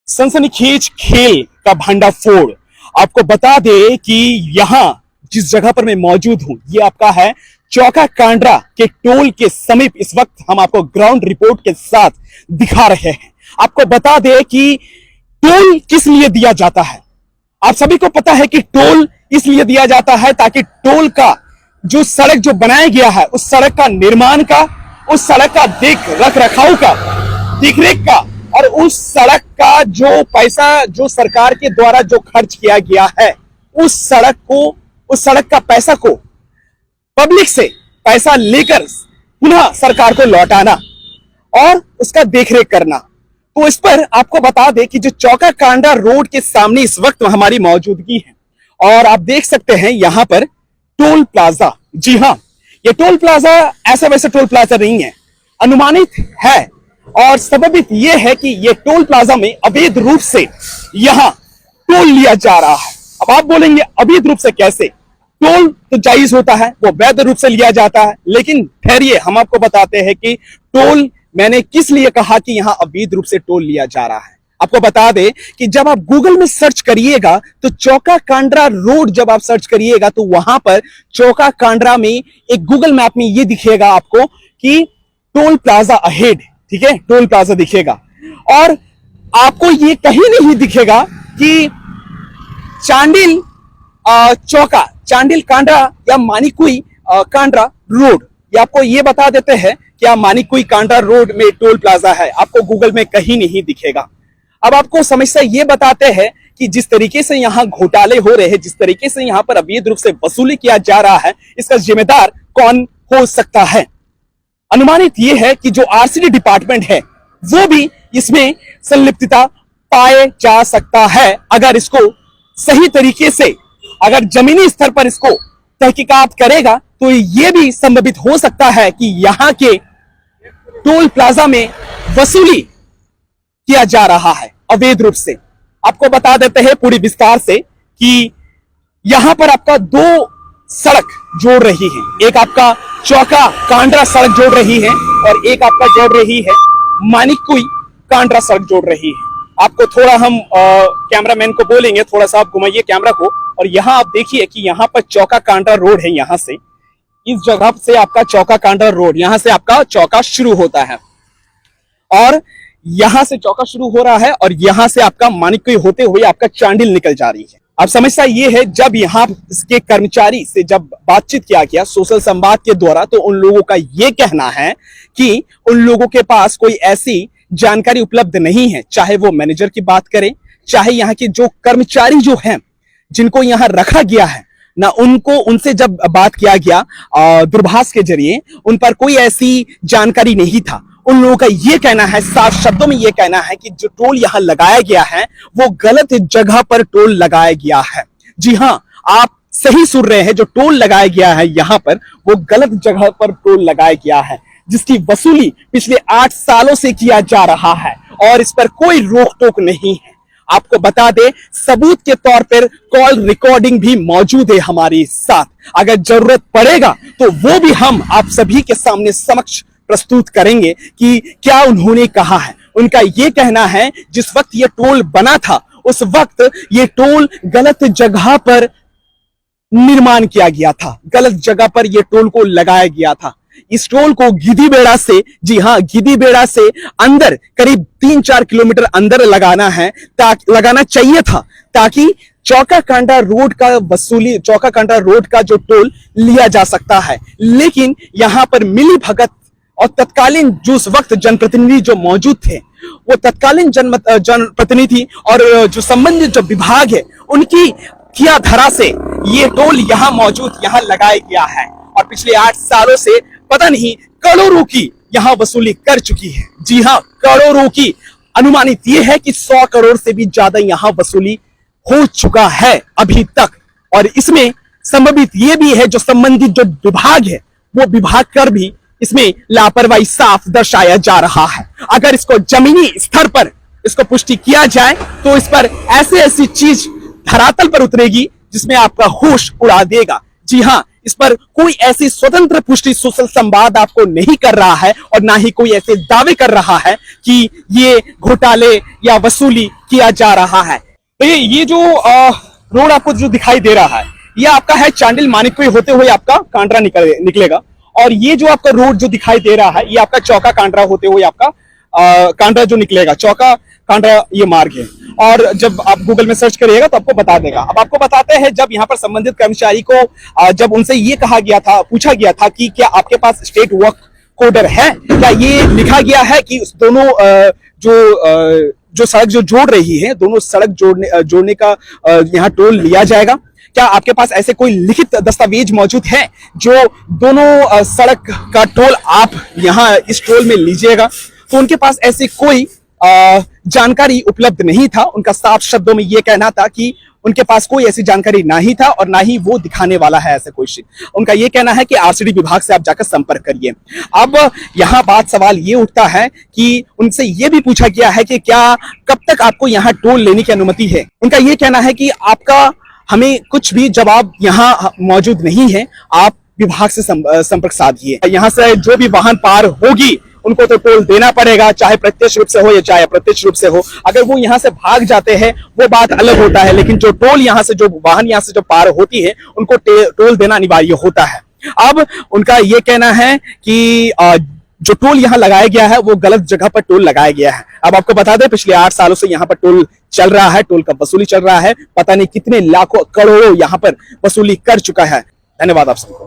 सनसनीखेज खेल का भंडाफोड़। आपको बता दे कि यहां जिस जगह पर मैं मौजूद हूं ये आपका है चौका कांड्रा के टोल के समीप। इस वक्त हम आपको ग्राउंड रिपोर्ट के साथ दिखा रहे हैं। आपको बता दे कि टोल किस लिए दिया जाता है। आप सभी को पता है कि टोल इसलिए दिया जाता है ताकि टोल का जो सड़क जो बनाया गया है उस सड़क का निर्माण का, उस सड़क का रख रखाव का, देखरेख का और उस सड़क का जो पैसा जो सरकार के द्वारा जो खर्च किया गया है उस सड़क का पैसा को पब्लिक से पैसा लेकर पुनः सरकार को लौटाना और उसका देखरेख करना। तो इस पर आपको बता दें कि जो चौका कांडा रोड के सामने इस वक्त हमारी मौजूदगी है और आप देख सकते हैं यहां पर टोल प्लाजा। जी हां, ये टोल प्लाजा ऐसा वैसा टोल प्लाजा नहीं है, अनुमानित है और सबबित यह है कि ये टोल प्लाजा में अवैध रूप से यहां टोल लिया जा रहा है। अब आप बोलेंगे अवैध रूप से कैसे? टोल तो जायज होता है, वो वैध रूप से लिया जाता है, लेकिन ठहरिए हम आपको बताते हैं कि टोल मैंने किस लिए कहा कि यहां अवैध रूप से टोल लिया जा रहा है। आपको बता दें कि जब आप गूगल में सर्च करिएगा तो चौका कांड्रा रोड जब आप सर्च करिएगा तो वहां पर चौका कांड्रा में एक गूगल मैप में ये दिखेगा आपको कि टोल प्लाजा अहेड, ठीक है, टोल प्लाजा दिखेगा और आपको ये कहीं नहीं दिखेगा कि चांडिल चौका, चांडिल कांड्रा या मानिकुई कांड्रा रोड। ये आपको ये बता देते हैं कि मानिकुई कांड्रा रोड में टोल प्लाजा है, आपको गूगल में कहीं नहीं दिखेगा। अब आपको समस्या ये बताते हैं कि जिस तरीके से यहाँ घोटाले हो रहे हैं, जिस तरीके से यहाँ पर अवैध रूप से वसूली किया जा रहा है, इसका जिम्मेदार कौन हो सकता है? अनुमानित ये है कि जो आरसीडी डिपार्टमेंट है वो भी इसमें संलिप्तता पाए जा सकता है। अगर इसको सही तरीके से अगर जमीनी स्तर पर इसको तहकीकात करेगा तो यह भी संभावित हो सकता है कि यहां के टोल प्लाजा में वसूली किया जा रहा है अवैध रूप से। आपको बता देते हैं पूरी विस्तार से कि यहां पर आपका दो सड़क जोड़ रही है, एक आपका चौका कांड्रा सड़क जोड़ रही है और एक आपका जोड़ रही है मानिकुई कांड्रा सड़क जोड़ रही है। आपको थोड़ा हम कैमरामैन को बोलेंगे थोड़ा सा आप घुमाइए कैमरा को और यहां आप देखिए कि यहां पर चौका कांड्रा रोड है। यहां से इस जगह से आपका चौका कांड्रा रोड, यहां से आपका चौका शुरू होता है और यहां से चौका शुरू हो रहा है और यहां से आपका मानिकुई होते हुए आपका चांडिल निकल जा रही है। अब समस्या ये है जब यहां इसके कर्मचारी से जब बातचीत किया गया सोशल संवाद के द्वारा तो उन लोगों का ये कहना है कि उन लोगों के पास कोई ऐसी जानकारी उपलब्ध नहीं है, चाहे वो मैनेजर की बात करें, चाहे यहाँ के जो कर्मचारी जो हैं जिनको यहाँ रखा गया है ना, उनसे जब बात किया गया दूरभाष के जरिए उन पर कोई ऐसी जानकारी नहीं था। उन लोगों का ये कहना है, साफ शब्दों में ये कहना है कि जो टोल यहाँ लगाया गया है वो गलत जगह पर टोल लगाया गया है। जी हाँ, आप सही सुन रहे हैं, जो टोल लगाया गया है यहाँ पर वो गलत जगह पर टोल लगाया गया है जिसकी वसूली पिछले 8 सालों से किया जा रहा है और इस पर कोई रोक टोक नहीं है। आपको बता दें सबूत के तौर पर कॉल रिकॉर्डिंग भी मौजूद है हमारे साथ, अगर जरूरत पड़ेगा तो वो भी हम आप सभी के सामने समक्ष प्रस्तुत करेंगे कि क्या उन्होंने कहा है। उनका ये कहना है जिस वक्त ये टोल बना था उस वक्त ये टोल गलत जगह पर निर्माण किया गया था, गलत जगह पर ये टोल को लगाया गया था। इस टोल को गिद्दीबेड़ा से, जी हां, गिद्दीबेड़ा से अंदर करीब 3-4 किलोमीटर अंदर लगाना है, लगाना चाहिए था ताकि चौका कांडा रोड का वसूली, चौका कांडा रोड का जो टोल लिया जा सकता है। लेकिन यहां पर मिली भगत और तत्कालीन जो उस वक्त जनप्रतिनिधि जो मौजूद थे वो तत्कालीन जनप्रतिनिधि और जो संबंधित जो विभाग है उनकी किया धरा से ये टोल यहां मौजूद, यहां लगाया गया है और पिछले 8 सालों से पता नहीं करोड़ों की यहां वसूली कर चुकी है। जी हां, करोड़ों की। अनुमानित यह है कि 100 करोड़ से भी ज्यादा यहां वसूली हो चुका है अभी तक और इसमें संभावित यह भी है जो संबंधित जो विभाग है वो विभाग कर भी इसमें लापरवाही साफ दर्शाया जा रहा है। अगर इसको जमीनी स्तर पर इसको पुष्टि किया जाए तो इस पर ऐसी चीज धरातल पर उतरेगी जिसमें आपका होश उड़ा देगा। जी हां, इस पर कोई ऐसी स्वतंत्र पुष्टि सोशल संवाद आपको नहीं कर रहा है और ना ही कोई ऐसे दावे कर रहा है कि ये घोटाले या वसूली किया जा रहा है। तो ये जो रोड आपको जो दिखाई दे रहा है, ये आपका है चांडिल मानिकपुरी होते हुए आपका कांड्रा निकलेगा। और ये जो आपका रोड जो दिखाई दे रहा है, ये आपका चौका कांड्रा होते हुए आपका कांड्रा जो निकलेगा, चौका कांड्रा ये मार्ग है। और जब आप गूगल में सर्च करिएगा तो आपको बता देगा। अब आपको बताते हैं, जब यहाँ पर संबंधित कर्मचारी को जब उनसे ये कहा गया था, पूछा गया था कि क्या आपके पास स्टेट वर्क कोडर है, क्या ये लिखा गया है कि दोनों जो सड़क जो जोड़ रही है, दोनों सड़क जोड़ने का यहाँ टोल लिया जाएगा, क्या आपके पास ऐसे कोई लिखित दस्तावेज मौजूद है जो दोनों सड़क का टोल आप यहाँ इस टोल में लीजिएगा? तो उनके पास ऐसी कोई जानकारी उपलब्ध नहीं था। उनका साफ शब्दों में यह कहना था कि उनके पास कोई ऐसी जानकारी नहीं था और ना ही वो दिखाने वाला है ऐसा कोई। उनका यह कहना है कि आरसीडी विभाग से आप जाकर संपर्क करिए। अब यहाँ बात सवाल ये उठता है कि उनसे यह भी पूछा गया है कि क्या कब तक आपको यहाँ टोल लेने की अनुमति है। उनका यह कहना है कि आपका हमें कुछ भी जवाब यहाँ मौजूद नहीं है, आप विभाग से संपर्क साधिए। यहाँ से जो भी वाहन पार होगी उनको तो टोल देना पड़ेगा, चाहे प्रत्यक्ष रूप से हो या चाहे अप्रत्यक्ष रूप से हो। अगर वो यहाँ से भाग जाते हैं वो बात अलग होता है, लेकिन जो टोल यहाँ से, जो वाहन यहाँ से जो पार होती है, उनको टोल देना अनिवार्य होता है। अब उनका ये कहना है कि जो टोल यहाँ लगाया गया है वो गलत जगह पर टोल लगाया गया है। अब आपको बता दें, पिछले 8 सालों से यहाँ पर टोल चल रहा है, टोल का वसूली चल रहा है। पता नहीं कितने लाखों करोड़ों यहाँ पर वसूली कर चुका है। धन्यवाद आप सबको।